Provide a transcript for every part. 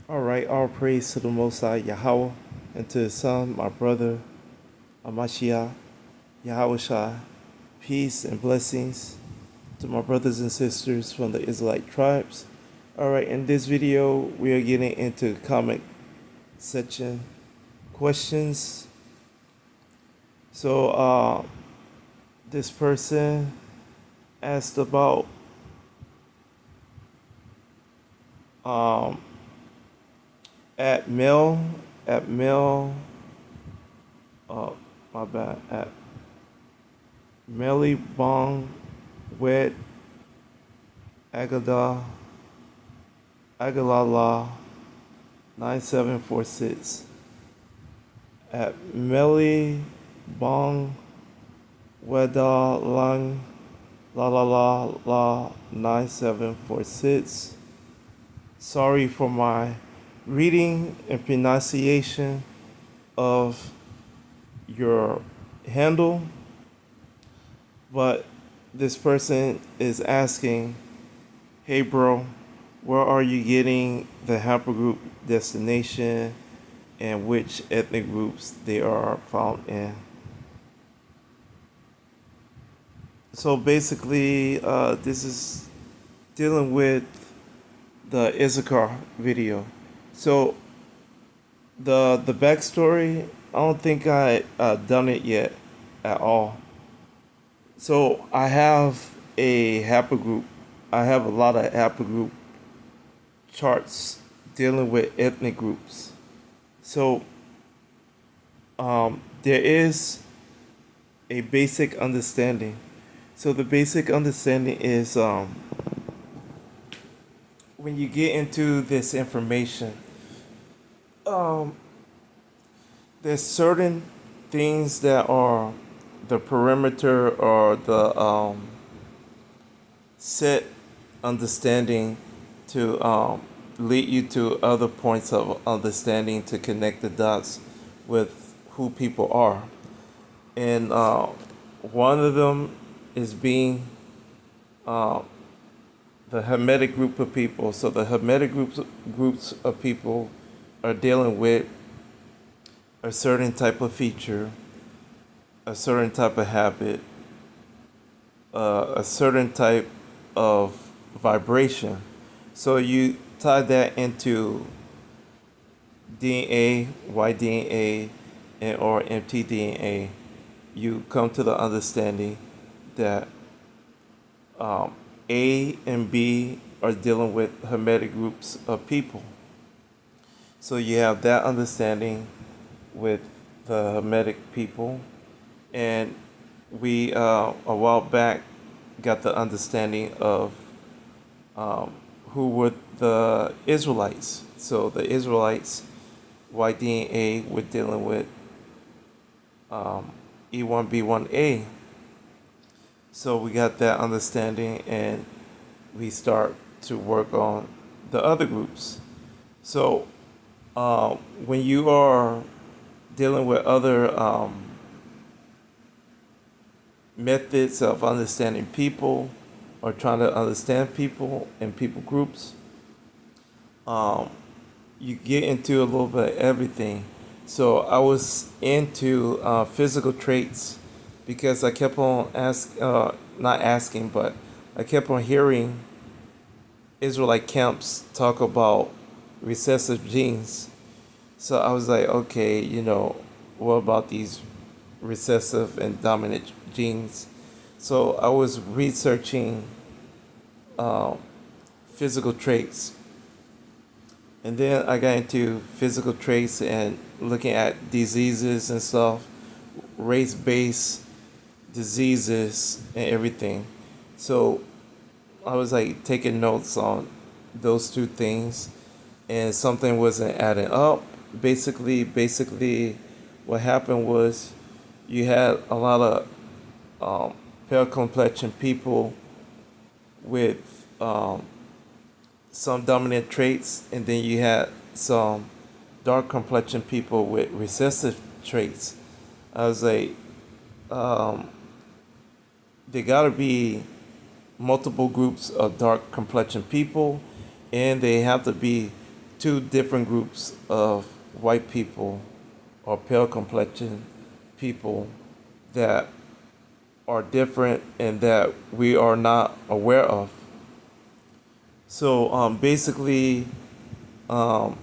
All right, all praise to the Most High Yahweh, and to His Son, my brother Amashiach, Yahweh Shai. Peace and blessings to my brothers and sisters from the Israelite tribes. All right, in this video, we are getting into comment section questions. So, this person asked about um, at Mel, at Mel, uh, my bad, at Melly Bong Wet Agada Agalala 9746 at Melly Bong Weda Lang La La La La 9746. Sorry for my reading and pronunciation of your handle, but this person is asking, hey bro, where are you getting the Haplogroup destination and which ethnic groups they are found in? So basically, this is dealing with the Issachar video. So the backstory, I don't think I done it yet at all. So I have a haplogroup. I have a lot of haplogroup charts dealing with ethnic groups. So there is a basic understanding. So the basic understanding is when you get into this information, um, there's certain things that are the perimeter or the set understanding to lead you to other points of understanding to connect the dots with who people are. And one of them is being uh, the Hermetic group of people. So the Hermetic groups of people are dealing with a certain type of feature, a certain type of habit, a certain type of vibration. So you tie that into DNA, Y-DNA, and or mtDNA. You come to the understanding that A and B are dealing with Hermetic groups of people. So you have that understanding with the Hermetic people, and we a while back got the understanding of who were the Israelites. So the Israelites, Y-DNA, were dealing with E1B1A. So we got that understanding, and we start to work on the other groups. So when you are dealing with other methods of understanding people or trying to understand people and people groups, you get into a little bit of everything. So I was into physical traits because I kept on not asking, but I kept on hearing Israelite camps talk about recessive genes. So I was like, okay, what about these recessive and dominant genes? So I was researching physical traits. And then I got into physical traits and looking at diseases and stuff, race-based diseases and everything. So I was like taking notes on those two things, and something wasn't adding up. Basically, what happened was you had a lot of pale complexion people with some dominant traits, and then you had some dark complexion people with recessive traits. I was like, there gotta be multiple groups of dark complexion people, and they have to be two different groups of white people or pale complexion people that are different and that we are not aware of. So basically, um,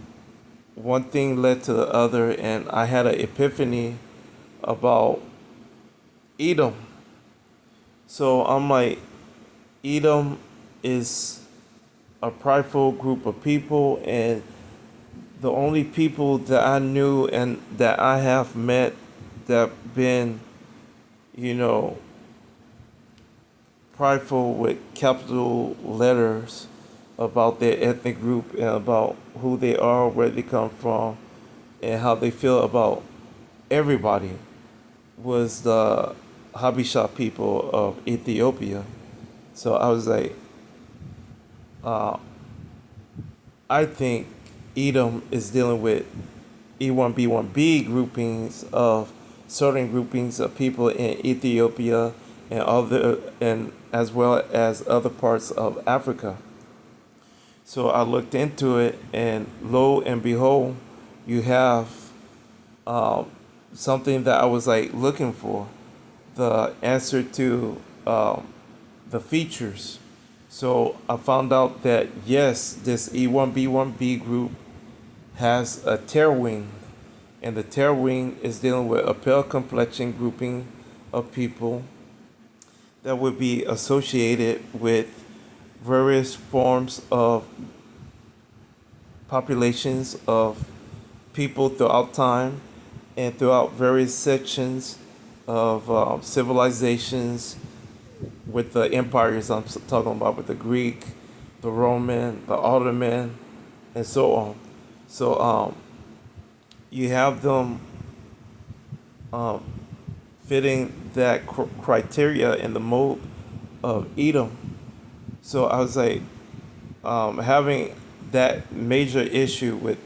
one thing led to the other, and I had an epiphany about Edom. So I'm like, Edom is a prideful group of people, and the only people that I knew and that I have met that been, you know, prideful with capital letters about their ethnic group and about who they are, where they come from, and how they feel about everybody was the Habesha people of Ethiopia. So I was like, uh, I think Edom is dealing with E1B1B groupings of certain groupings of people in Ethiopia and other and as well as other parts of Africa. So I looked into it, and lo and behold, you have um, something that I was like looking for, the answer to the features. So I found out that yes, this E1B1B group has a tail wing, and the tail wing is dealing with a pale complexion grouping of people that would be associated with various forms of populations of people throughout time and throughout various sections of civilizations with the empires talking about, with the Greek, the Roman, the Ottoman, and so on. So you have them um, fitting that criteria in the mold of Edom. So I was like, having that major issue with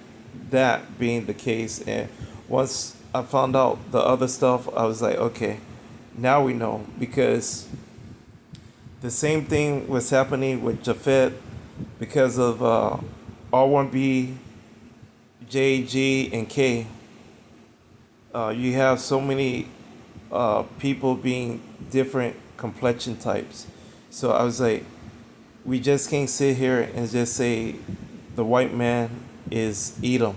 that being the case, and once I found out the other stuff, I was like, okay, now we know, because the same thing was happening with Japhet because of R1B, J, G, and K. You have so many people being different complexion types. So I was like, we just can't sit here and just say the white man is Edom.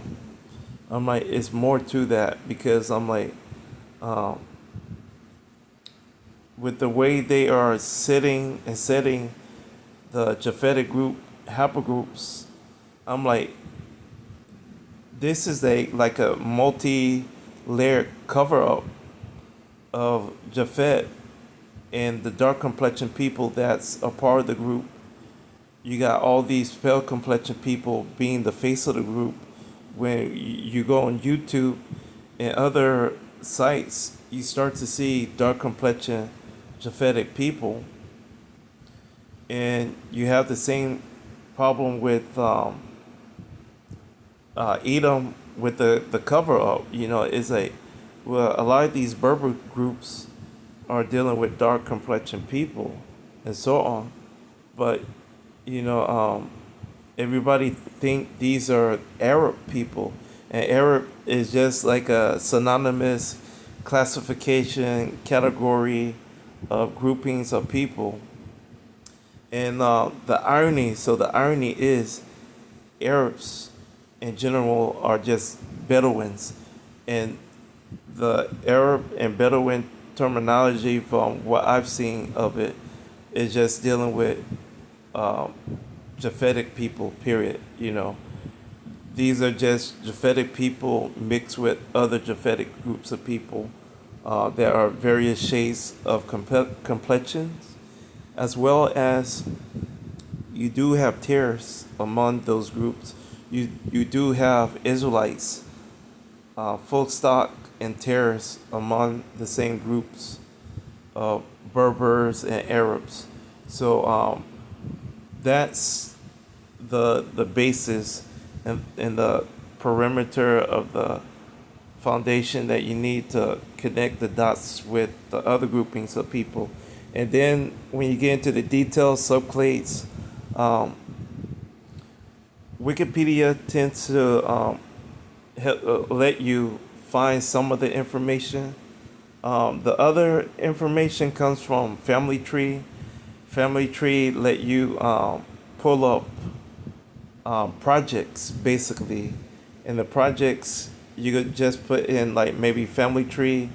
I'm like, it's more to that, because I'm like, um, with the way they are sitting and setting the Japhetic group haplogroups, I'm like, this is a like a multi-layered cover up of Japhet and the dark complexion people that's a part of the group. You got all these pale complexion people being the face of the group. When you go on YouTube and other sites, you start to see dark complexion Japhetic people, and you have the same problem with Edom with the cover up. You know, it's like, well, a lot of these Berber groups are dealing with dark complexion people and so on, but you know, everybody think these are Arab people, and Arab is just like a synonymous classification category of groupings of people. And the irony is, Arabs in general are just Bedouins, and the Arab and Bedouin terminology, from what I've seen of it, is just dealing with um, Japhetic people, period. You know, these are just Japhetic people mixed with other Japhetic groups of people. There are various shades of complexions, as well as you do have tares among those groups. You do have Israelites, folk stock, and tares among the same groups of Berbers and Arabs. So that's the basis and the perimeter of the foundation that you need to connect the dots with the other groupings of people. And then when you get into the details, subclades, Wikipedia tends to let you find some of the information. The other information comes from Family Tree. Family Tree let you pull up projects basically. In the projects, you could just put in like maybe Family Tree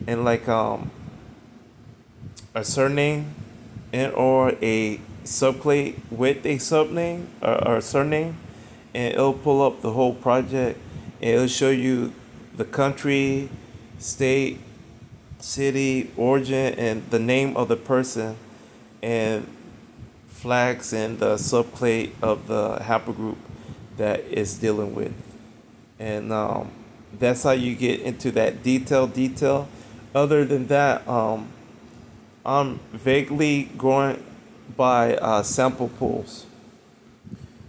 and like a surname and or a subclade with a subname or surname, and it'll pull up the whole project, and it'll show you the country, state, city, origin, and the name of the person, and flags and the subclade of the haplogroup that it's dealing with. And that's how you get into that detail. Other than that, I'm vaguely going by sample pools.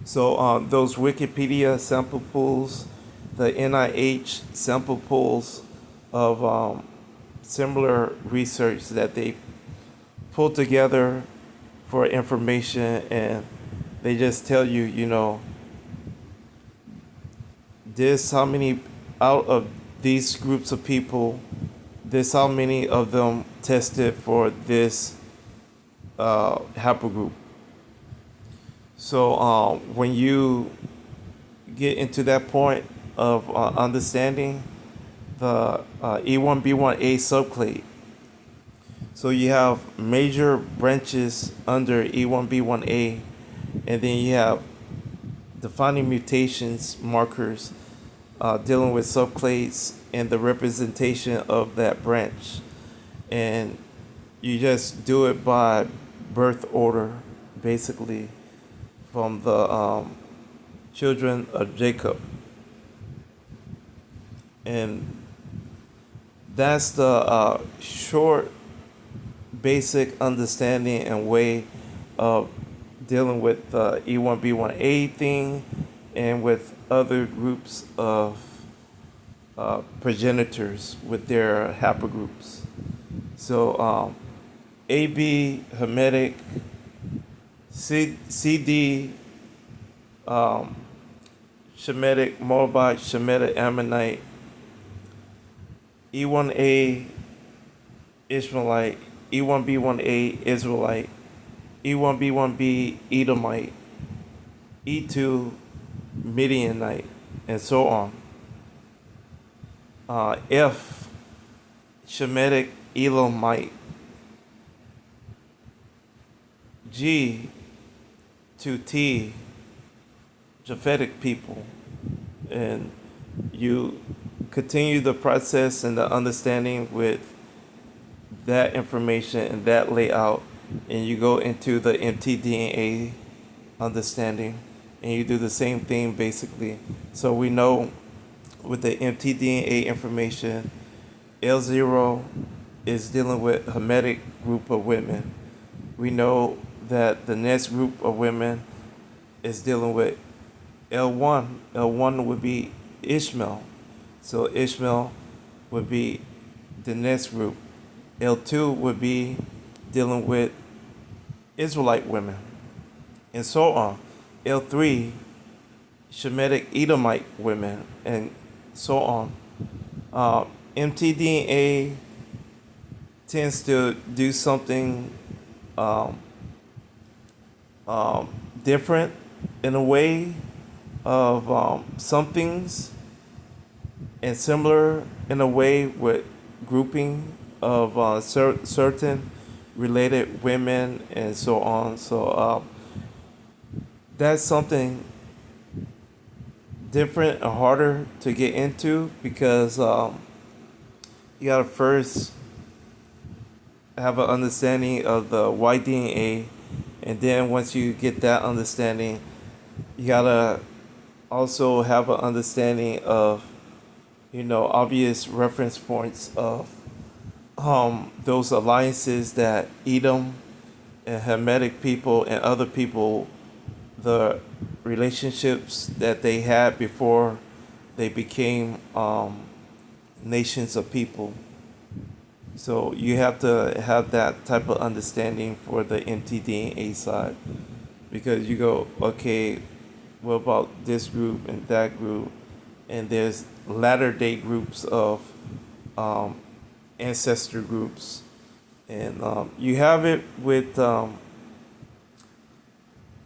So those Wikipedia sample pools, the NIH sample pools of similar research that they pull together for information, and they just tell you, you know, this how many out of these groups of people, this how many of them tested for this haplogroup. So when you get into that point of understanding the E1B1A subclade, so you have major branches under E1B1A, and then you have defining mutations markers dealing with subclades and the representation of that branch. And you just do it by birth order, basically, from the children of Jacob. And that's the short, basic understanding and way of dealing with the E1B1A thing and with other groups of progenitors with their haplogroups. So AB, Hermetic, CD, Shemitic, Moabite, Shemitic, Ammonite, E1A, Ishmaelite, E1B1A, Israelite, E1B1B, Edomite, E2, Midianite, and so on. F, Shemitic, Elamite, G to T, Japhetic people. And you continue the process and the understanding with that information and that layout, and you go into the mtDNA understanding, and you do the same thing basically. So we know with the mtDNA information, L0 is dealing with Hermetic group of women. We know that the next group of women is dealing with L1. L1 would be Ishmael. So Ishmael would be the next group. L2 would be dealing with Israelite women, and so on. L3, Shemitic Edomite women, and so on. mtDNA tends to do something different in a way of some things, and similar in a way with grouping of certain related women and so on. So that's something different and harder to get into because you gotta first have an understanding of the Y-DNA, and then once you get that understanding, you gotta also have an understanding of, you know, obvious reference points of those alliances that Edom and Hamitic people and other people, the relationships that they had before they became nations of people. So you have to have that type of understanding for the mtDNA side, because you go, okay, what about this group and that group, and there's latter day groups of um, ancestor groups, and you have it with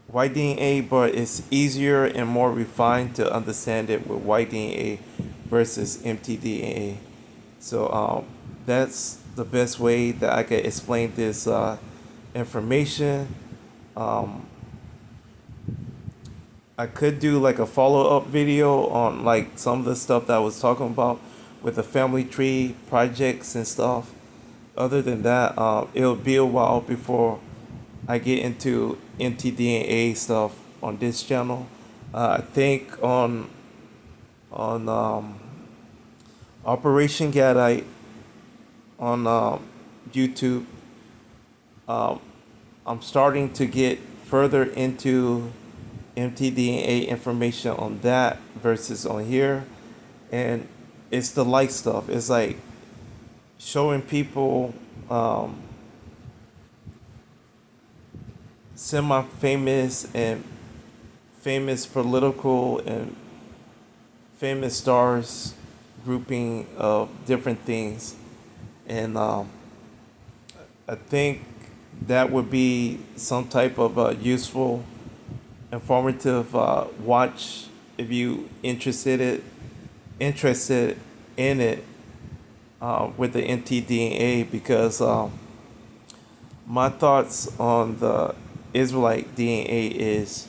white DNA, but it's easier and more refined to understand it with white DNA versus mtDNA. So that's the best way that I can explain this information. Um, I could do like a follow up video on like some of the stuff that I was talking about with the family tree projects and stuff. Other than that, it'll be a while before I get into mtDNA stuff on this channel. I think on Operation Gadite on YouTube, um, I'm starting to get further into mtDNA information on that versus on here, and it's the light stuff. It's like showing people semi-famous and famous political and famous stars grouping of different things, and I think that would be some type of useful, informative watch if you interested in it with the mtDNA, because my thoughts on the Israelite DNA is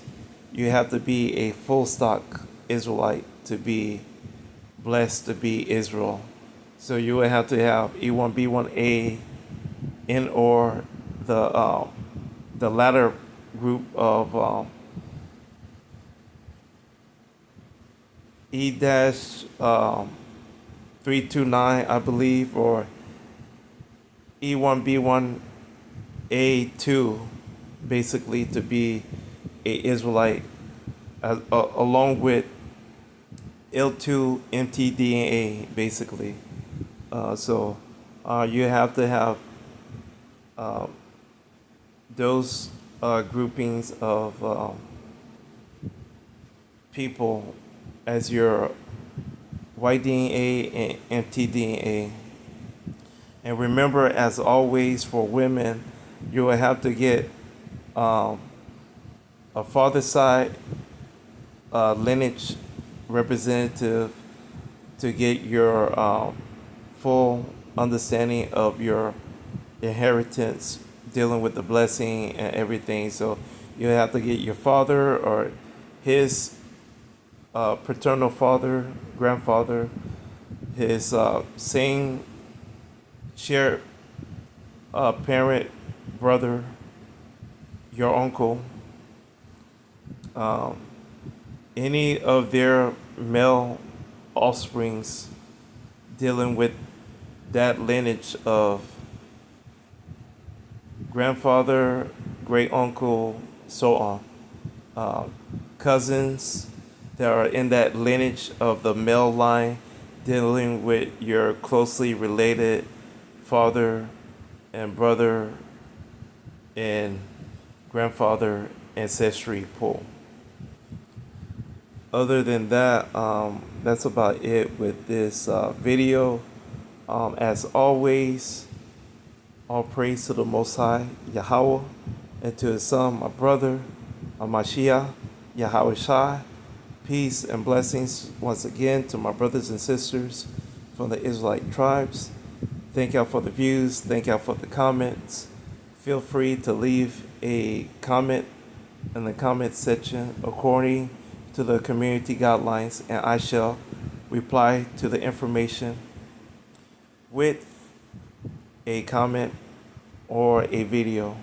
you have to be a full stock Israelite to be blessed to be Israel. So you would have to have E1B1A in or the latter group of E dash 329, I believe, or E1B1A2, basically to be a Israelite, along with L2 mtDNA, basically. So you have to have uh, those groupings of people as your white DNA and mtDNA. And remember, as always, for women, you will have to get um, a father side lineage representative to get your full understanding of your inheritance, dealing with the blessing and everything. So you have to get your father or his paternal father, grandfather, his same shared parent, brother, your uncle, um, any of their male offsprings dealing with that lineage of grandfather, great uncle, so on. Uh, Cousins that are in that lineage of the male line dealing with your closely related father and brother and grandfather ancestry pool. Other than that, that's about it with this video. As always, all praise to the Most High, Yahweh, and to His Son, my brother, Mashiach, Yahweh Shai. Peace and blessings once again to my brothers and sisters from the Israelite tribes. Thank y'all for the views. Thank y'all for the comments. Feel free to leave a comment in the comment section according to the community guidelines, and I shall reply to the information with a comment or a video.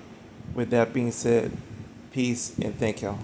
With that being said, peace and thank y'all.